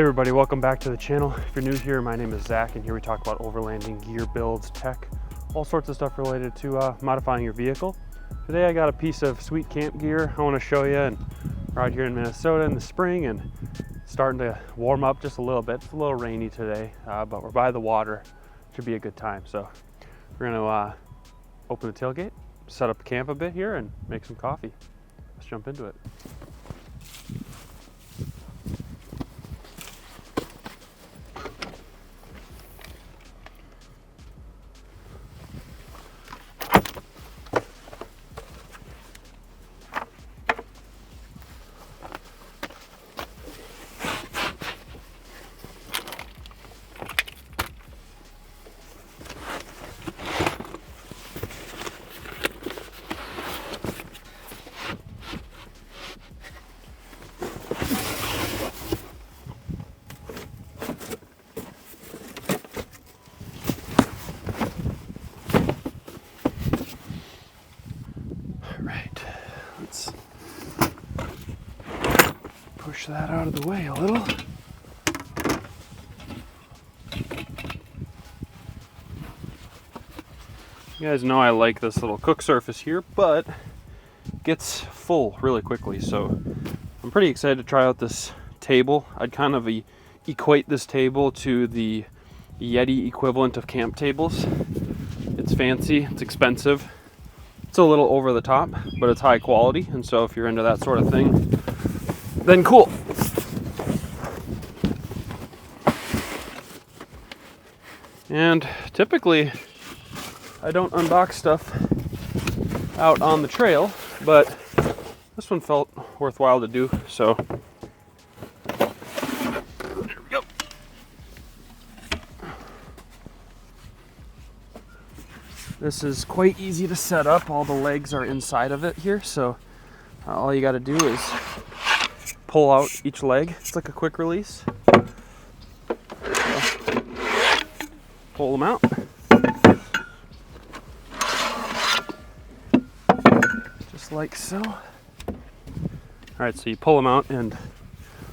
Hey everybody, welcome back to the channel. If you're new here, my name is Zach, and here we talk about overlanding gear, builds, tech, all sorts of stuff related to modifying your vehicle. Today I got a piece of sweet camp gear I want to show you, and we're out here in Minnesota in the spring and it's starting to warm up just a little bit. It's a little rainy today, but we're by the water. Should be a good time. So we're going to open the tailgate, set up camp a bit here, and make some coffee. Let's jump into it. Let's push that out of the way a little. You guys know I like this little cook surface here, but it gets full really quickly, so I'm pretty excited to try out this table. I'd kind of equate this table to the Yeti equivalent of camp tables. It's fancy, it's expensive. It's a little over the top, but it's high quality, and so if you're into that sort of thing, then cool. And typically, I don't unbox stuff out on the trail, but this one felt worthwhile to do, so there we go. This is quite easy to set up. All the legs are inside of it here, so all you got to do is pull out each leg. It's like a quick release. So, pull them out. Just like so. Alright, so you pull them out, and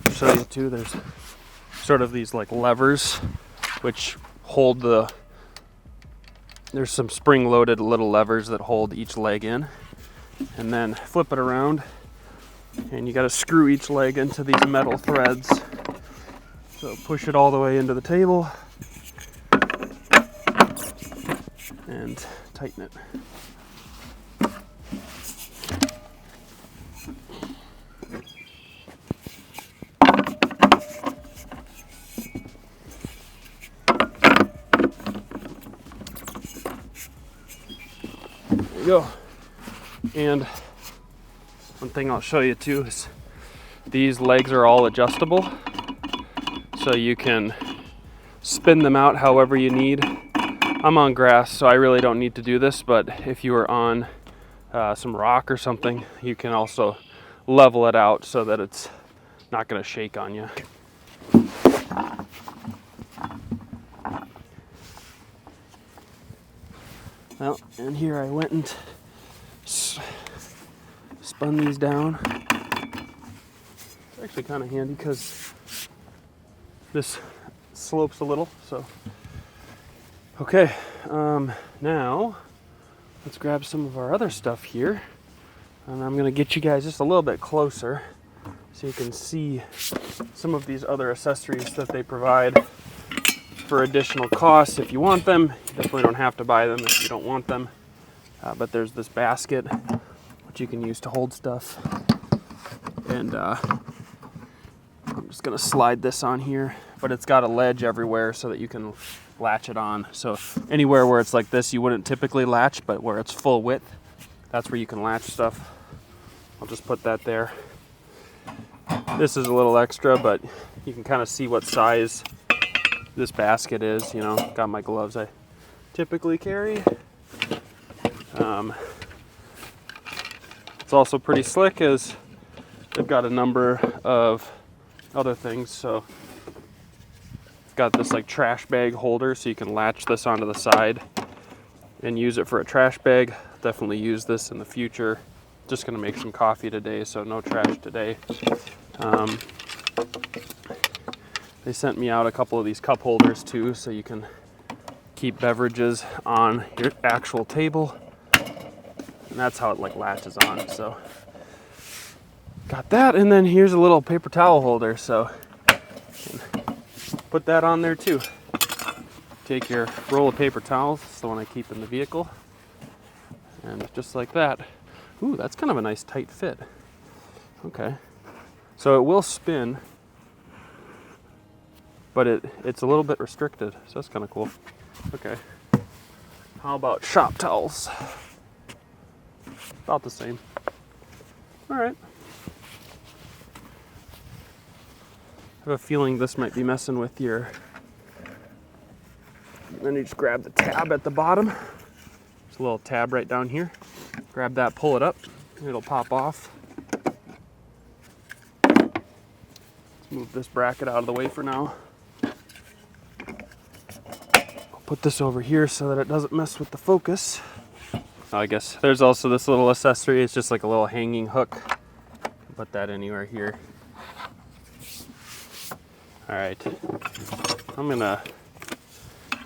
I'll show you too. There's sort of these like levers which hold the... There's some spring-loaded little levers that hold each leg in, and then flip it around, and you got to screw each leg into these metal threads. So push it all the way into the table and tighten it. Go. And one thing I'll show you too is these legs are all adjustable, so you can spin them out however you need. I'm on grass, so I really don't need to do this, but if you are on some rock or something, you can also level it out so that it's not going to shake on you. Well, and here I went and spun these down. It's actually kind of handy because this slopes a little, so. Okay, now let's grab some of our other stuff here. And I'm gonna get you guys just a little bit closer so you can see some of these other accessories that they provide for additional costs. If you want them, you definitely don't have to buy them if you don't want them. But there's this basket, which you can use to hold stuff. And I'm just gonna slide this on here, but it's got a ledge everywhere so that you can latch it on. So anywhere where it's like this, you wouldn't typically latch, but where it's full width, that's where you can latch stuff. I'll just put that there. This is a little extra, but you can kind of see what size this basket is. You know, got my gloves I typically carry. It's also pretty slick as they've got a number of other things. So it's got this like trash bag holder, so you can latch this onto the side and use it for a trash bag. Definitely use this in the future. Just gonna make some coffee today, so no trash today. They sent me out a couple of these cup holders too, so you can keep beverages on your actual table. And that's how it like latches on. So got that, and then here's a little paper towel holder, so put that on there too. Take your roll of paper towels, it's the one I keep in the vehicle, and just like that. Ooh, that's kind of a nice tight fit. Okay, so it will spin, but it's a little bit restricted, so that's kind of cool. Okay, how about shop towels? About the same. All right. I have a feeling this might be messing with your... Then you just grab the tab at the bottom. There's a little tab right down here. Grab that, pull it up, it'll pop off. Let's move this bracket out of the way for now. I'll put this over here so that it doesn't mess with the focus. I guess there's also this little accessory. It's just like a little hanging hook. Put that anywhere here. All right, I'm gonna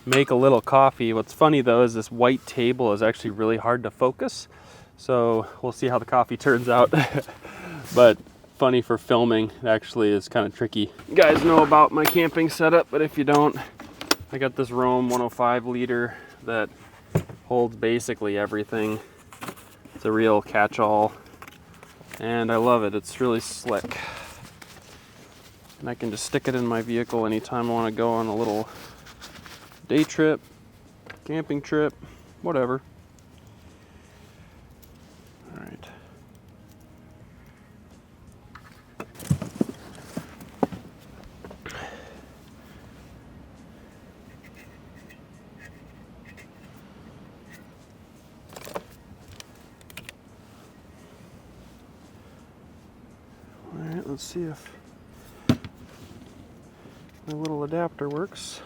make a little coffee. What's funny though is this white table is actually really hard to focus. So we'll see how the coffee turns out. But funny for filming, it actually is kind of tricky. You guys know about my camping setup, but if you don't, I got this Rome 105 liter that holds basically everything. It's a real catch-all, and I love it. It's really slick. And I can just stick it in my vehicle anytime I want to go on a little day trip, camping trip, whatever. All right. All right, let's see if my little adapter works.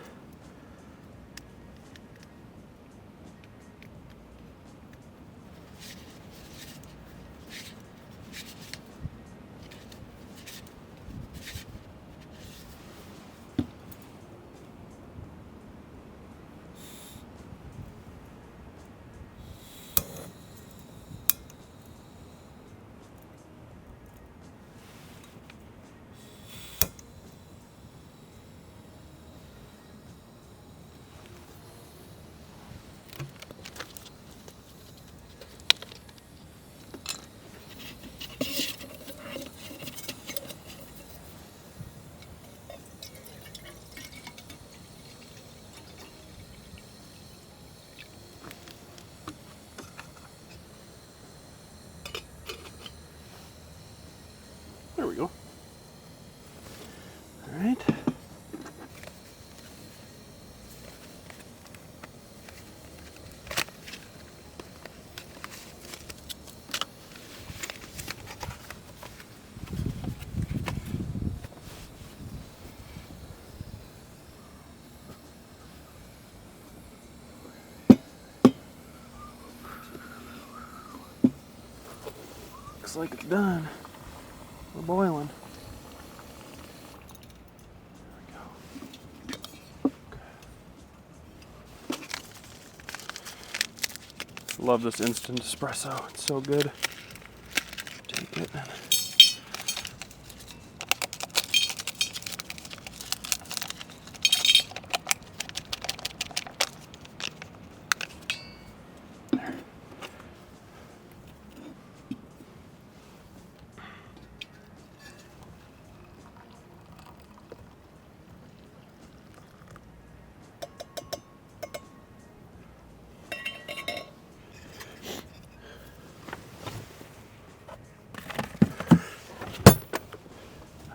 There we go. All right. Looks like it's done. We're boiling. There we go. Okay. Love this instant espresso. It's so good. Take it and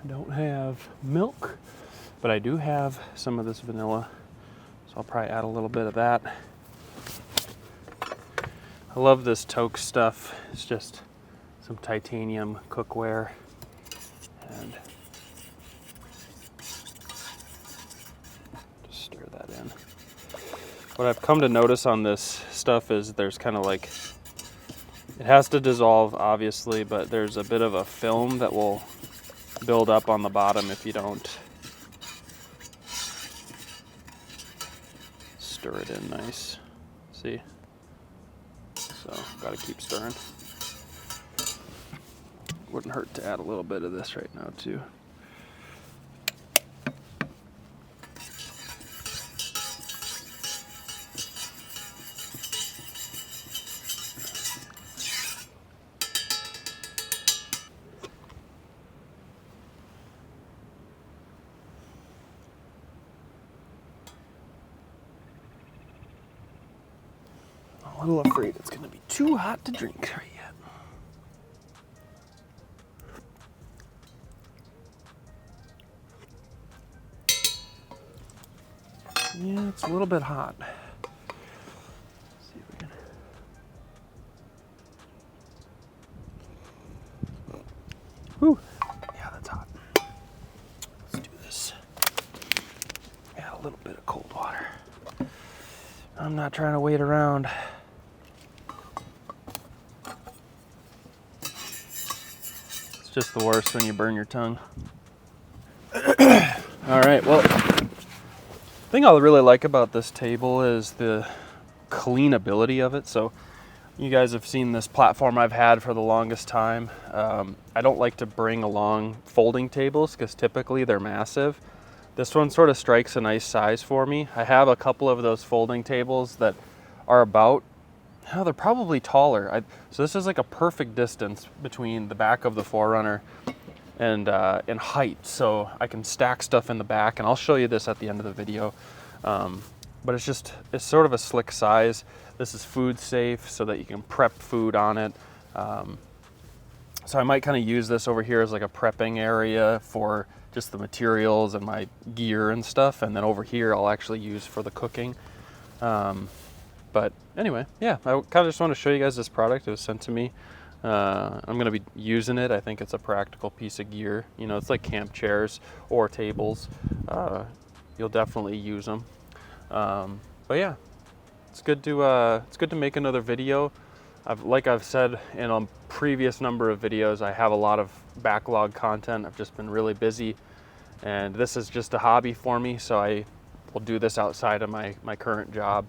don't have milk, but I do have some of this vanilla, so I'll probably add a little bit of that. I love this toque stuff. It's just some titanium cookware, and just stir that in. What I've come to notice on this stuff is there's kind of like, it has to dissolve obviously, but there's a bit of a film that will build up on the bottom if you don't stir it in nice. See? So, gotta keep stirring. Wouldn't hurt to add a little bit of this right now too. I'm a little afraid it's going to be too hot to drink right yet. Yeah, it's a little bit hot. Let's see if we can. Whew. Yeah, that's hot. Let's do this. Add a little bit of cold water. I'm not trying to wait around. Just the worst when you burn your tongue. All right, well, the thing I really like about this table is the cleanability of it. So you guys have seen this platform I've had for the longest time. I don't like to bring along folding tables because typically they're massive. This one sort of strikes a nice size for me. I have a couple of those folding tables that are about, they're probably taller. So this is like a perfect distance between the back of the 4Runner and in height. So I can stack stuff in the back, and I'll show you this at the end of the video. But it's sort of a slick size. This is food safe so that you can prep food on it. So I might kind of use this over here as like a prepping area for just the materials and my gear and stuff. And then over here I'll actually use for the cooking. But anyway, yeah, I kind of just want to show you guys this product. It was sent to me. I'm going to be using it. I think it's a practical piece of gear. You know, it's like camp chairs or tables. You'll definitely use them. But yeah, it's good to make another video. Like I've said in a previous number of videos, I have a lot of backlog content. I've just been really busy, and this is just a hobby for me. So I will do this outside of my current job.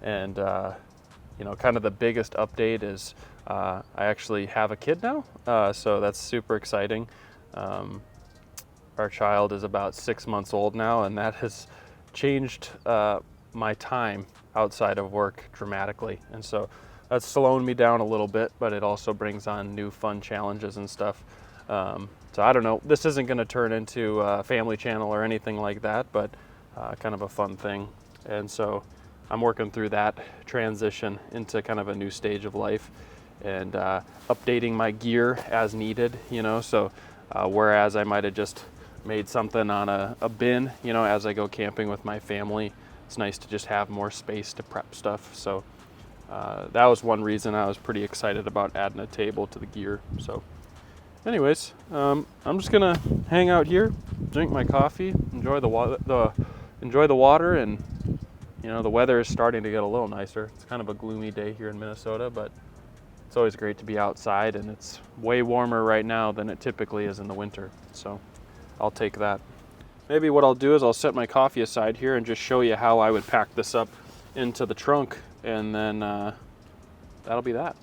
And you know, kind of the biggest update is I actually have a kid now, so that's super exciting. Our child is about 6 months old now, and that has changed my time outside of work dramatically. And so that's slowing me down a little bit, but it also brings on new fun challenges and stuff. So I don't know, this isn't going to turn into a family channel or anything like that, but kind of a fun thing. And so I'm working through that transition into kind of a new stage of life, and updating my gear as needed, you know. So whereas I might have just made something on a bin, you know, as I go camping with my family, it's nice to just have more space to prep stuff. So that was one reason I was pretty excited about adding a table to the gear. So anyways, I'm just gonna hang out here, drink my coffee, enjoy the water, and you know, the weather is starting to get a little nicer. It's kind of a gloomy day here in Minnesota, but it's always great to be outside, and it's way warmer right now than it typically is in the winter. So I'll take that. Maybe what I'll do is I'll set my coffee aside here and just show you how I would pack this up into the trunk, and then that'll be that.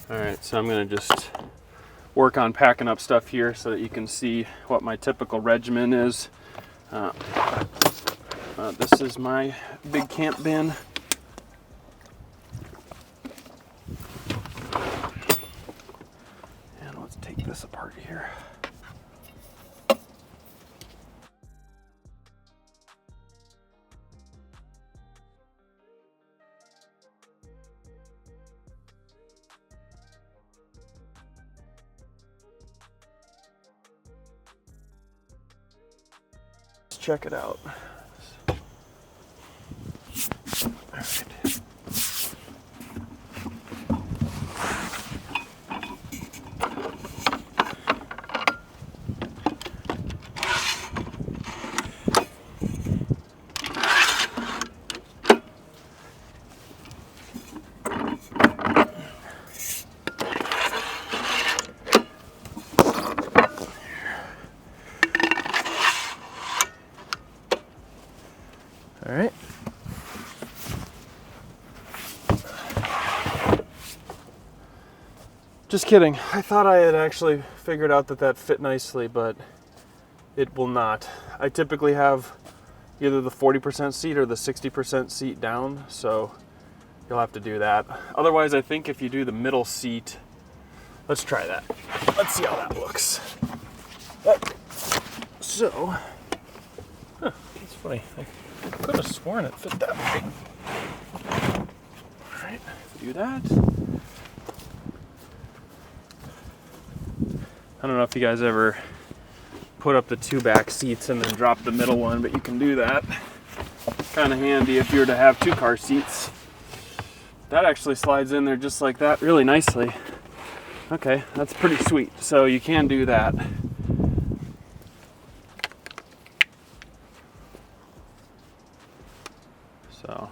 All right, so I'm gonna just work on packing up stuff here so that you can see what my typical regimen is. This is my big camp bin. And let's take this apart here. Let's check it out. All right. All right. Just kidding. I thought I had actually figured out that that fit nicely, but it will not. I typically have either the 40% seat or the 60% seat down, so you'll have to do that. Otherwise, I think if you do the middle seat, let's try that. Let's see how that looks. So, it's funny. I could have sworn it fit that way. All right, do that. I don't know if you guys ever put up the 2 back seats and then drop the middle one, but you can do that. Kind of handy if you were to have 2 car seats. That actually slides in there just like that really nicely. Okay, that's pretty sweet. So you can do that. So.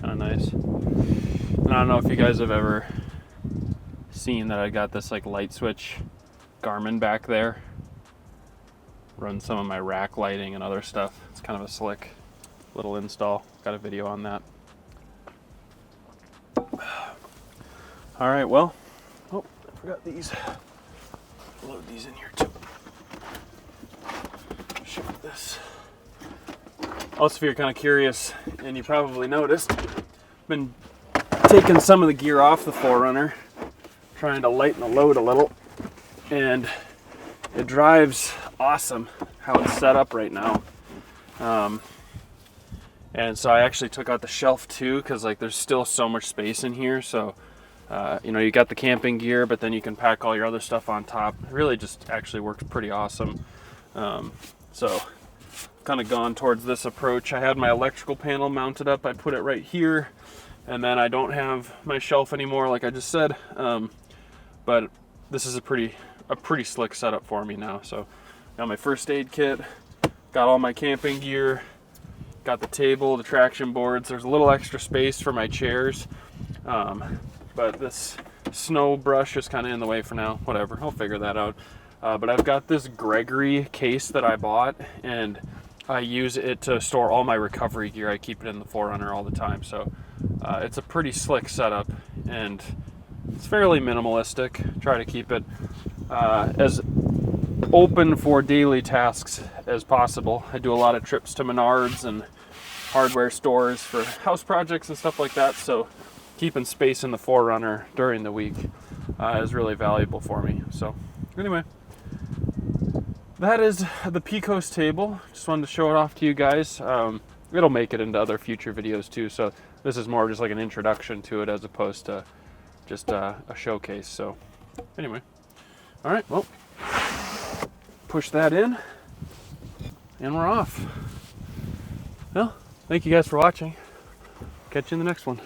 Kind of nice. And I don't know if you guys have ever seen that I got this like light switch Garmin back there. Run some of my rack lighting and other stuff. It's kind of a slick little install. Got a video on that. All right, well, oh, I forgot these. Load these in here too. Shift this. Also, if you're kind of curious, and you probably noticed, I've been taking some of the gear off the 4Runner, trying to lighten the load a little, and it drives awesome how it's set up right now. And so I actually took out the shelf too, because like there's still so much space in here. So you know, you got the camping gear, but then you can pack all your other stuff on top. It really just actually works pretty awesome. So kind of gone towards this approach. I had my electrical panel mounted up. I put it right here, and then I don't have my shelf anymore, like I just said. But this is a pretty slick setup for me now. So got my first aid kit, got all my camping gear, got the table, the traction boards. There's a little extra space for my chairs, but this snow brush is kind of in the way for now. Whatever, I'll figure that out. But I've got this Gregory case that I bought, and I use it to store all my recovery gear. I keep it in the 4Runner all the time. So it's a pretty slick setup, and it's fairly minimalistic. Try to keep it as open for daily tasks as possible. I do a lot of trips to Menards and hardware stores for house projects and stuff like that, so keeping space in the 4Runner during the week is really valuable for me. So anyway, that is the Pecos table. Just wanted to show it off to you guys. It'll make it into other future videos too, so this is more just like an introduction to it as opposed to just a showcase. So anyway, all right, well, push that in and we're off. Well, thank you guys for watching. Catch you in the next one.